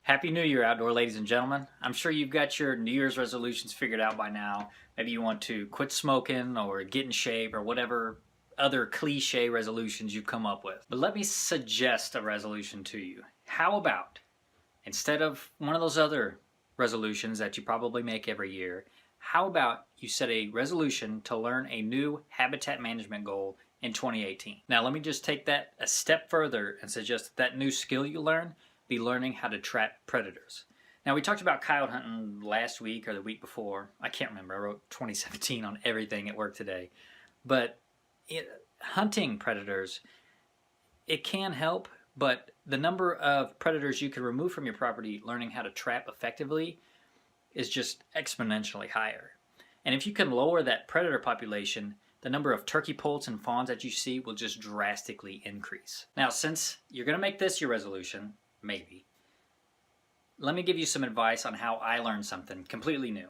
Happy New Year, outdoor ladies and gentlemen. I'm sure you've got your New Year's resolutions figured out by now. Maybe you want to quit smoking or get in shape or whatever other cliche resolutions you've come up with. But let me suggest a resolution to you. How about, instead of one of those other resolutions that you probably make every year, how about you set a resolution to learn a new habitat management goal in 2018? Now let me just take that a step further and suggest that new skill you learn be learning how to trap predators. Now we talked about coyote hunting last week or the week before. I can't remember. I wrote 2017 on everything at work today. But hunting predators, it can help, but the number of predators you can remove from your property learning how to trap effectively is just exponentially higher. And if you can lower that predator population, the number of turkey poults and fawns that you see will just drastically increase. Now, since you're going to make this your resolution, maybe, let me give you some advice on how I learned something completely new.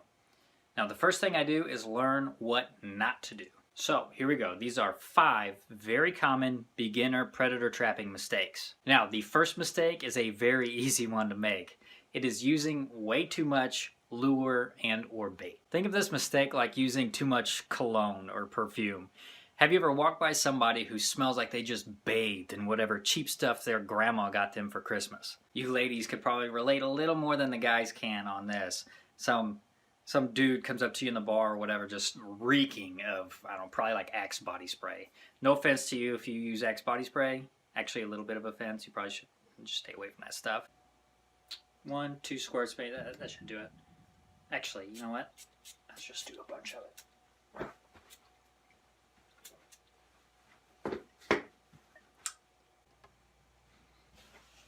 Now, the first thing I do is learn what not to do. So, here we go. These are 5 very common beginner predator trapping mistakes. Now, the first mistake is a very easy one to make. It is using way too much lure and or bait. Think of this mistake like using too much cologne or perfume. Have you ever walked by somebody who smells like they just bathed in whatever cheap stuff their grandma got them for Christmas? You ladies could probably relate a little more than the guys can on this. Some dude comes up to you in the bar or whatever just reeking of, I don't know, probably like Axe body spray. No offense to you if you use Axe body spray. Actually, a little bit of offense. You probably should just stay away from that stuff. 1, 2 squirts, maybe that should do it. Actually, you know what? Let's just do a bunch of it.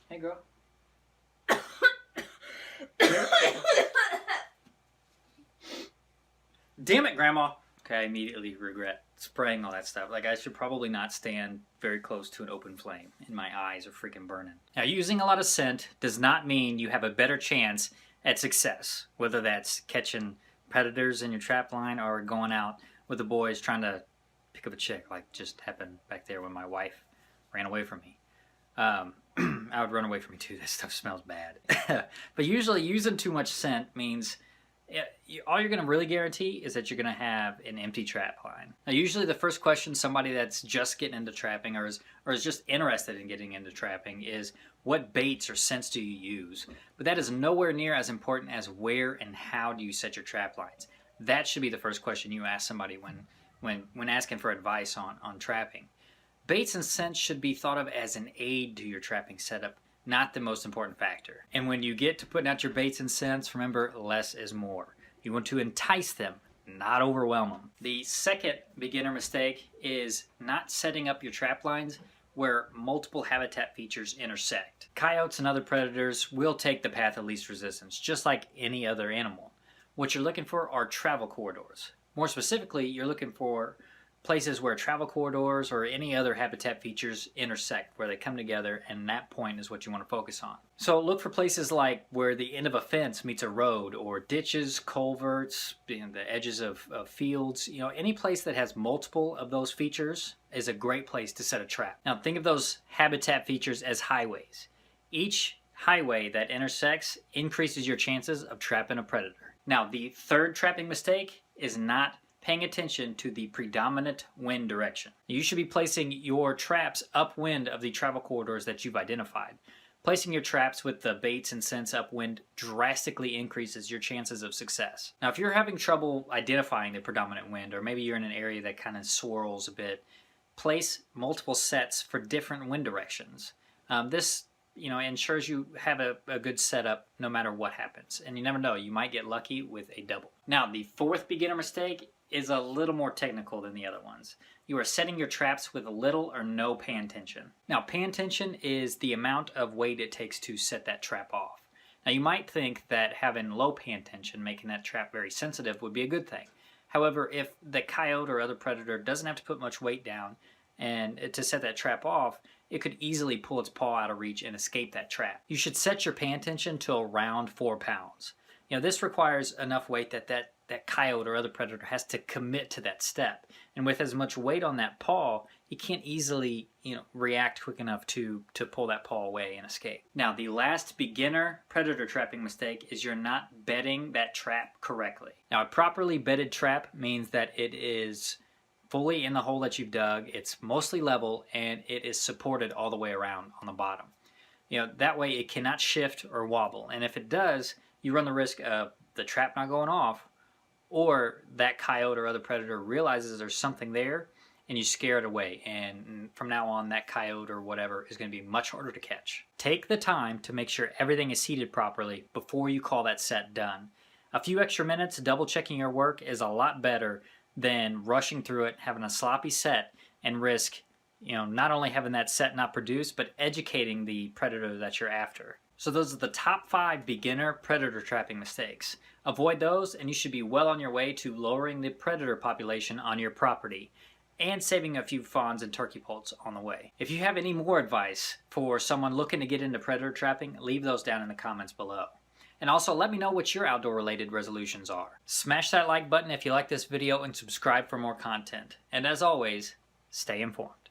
Hey, girl. Damn it, Grandma. Okay, I immediately regret spraying all that stuff. Like, I should probably not stand very close to an open flame, and my eyes are freaking burning. Now, using a lot of scent does not mean you have a better chance at success, whether that's catching predators in your trap line or going out with the boys trying to pick up a chick, like just happened back there when my wife ran away from me. I would run away from me too. That stuff smells bad. But usually using too much scent means all you're going to really guarantee is that you're going to have an empty trap line. Now, usually the first question somebody that's just getting into trapping or is just interested in getting into trapping is, what baits or scents do you use? But that is nowhere near as important as where and how do you set your trap lines. That should be the first question you ask somebody when asking for advice on trapping. Baits and scents should be thought of as an aid to your trapping setup, not the most important factor. And when you get to putting out your baits and scents, remember, less is more. You want to entice them, not overwhelm them. The second beginner mistake is not setting up your trap lines where multiple habitat features intersect. Coyotes and other predators will take the path of least resistance, just like any other animal. What you're looking for are travel corridors. More specifically, you're looking for places where travel corridors or any other habitat features intersect, where they come together, and that point is what you want to focus on. So look for places like where the end of a fence meets a road, or ditches, culverts, the edges of fields. Any place that has multiple of those features is a great place to set a trap. Now think of those habitat features as highways. Each highway that intersects increases your chances of trapping a predator. Now the third trapping mistake is not paying attention to the predominant wind direction. You should be placing your traps upwind of the travel corridors that you've identified. Placing your traps with the baits and scents upwind drastically increases your chances of success. Now, if you're having trouble identifying the predominant wind, or maybe you're in an area that kind of swirls a bit, place multiple sets for different wind directions. This ensures you have a good setup no matter what happens. And you never know, you might get lucky with a double. Now, the fourth beginner mistake is a little more technical than the other ones. You are setting your traps with little or no pan tension. Now, pan tension is the amount of weight it takes to set that trap off. Now, you might think that having low pan tension, making that trap very sensitive, would be a good thing. However, if the coyote or other predator doesn't have to put much weight down and to set that trap off, it could easily pull its paw out of reach and escape that trap. You should set your pan tension to around 4 pounds. This requires enough weight that coyote or other predator has to commit to that step. And with as much weight on that paw, you can't easily, react quick enough to pull that paw away and escape. Now, the last beginner predator trapping mistake is you're not bedding that trap correctly. Now, a properly bedded trap means that it is fully in the hole that you've dug, it's mostly level, and it is supported all the way around on the bottom. That way it cannot shift or wobble, and if it does, you run the risk of the trap not going off, or that coyote or other predator realizes there's something there and you scare it away, and from now on that coyote or whatever is going to be much harder to catch. Take the time to make sure everything is seated properly before you call that set done. A few extra minutes double checking your work is a lot better than rushing through it, having a sloppy set, and risk not only having that set not produce, but educating the predator that you're after. So those are the top 5 beginner predator trapping mistakes. Avoid those and you should be well on your way to lowering the predator population on your property and saving a few fawns and turkey poults on the way. If you have any more advice for someone looking to get into predator trapping, leave those down in the comments below. And also let me know what your outdoor related resolutions are. Smash that like button if you like this video and subscribe for more content. And as always, stay informed.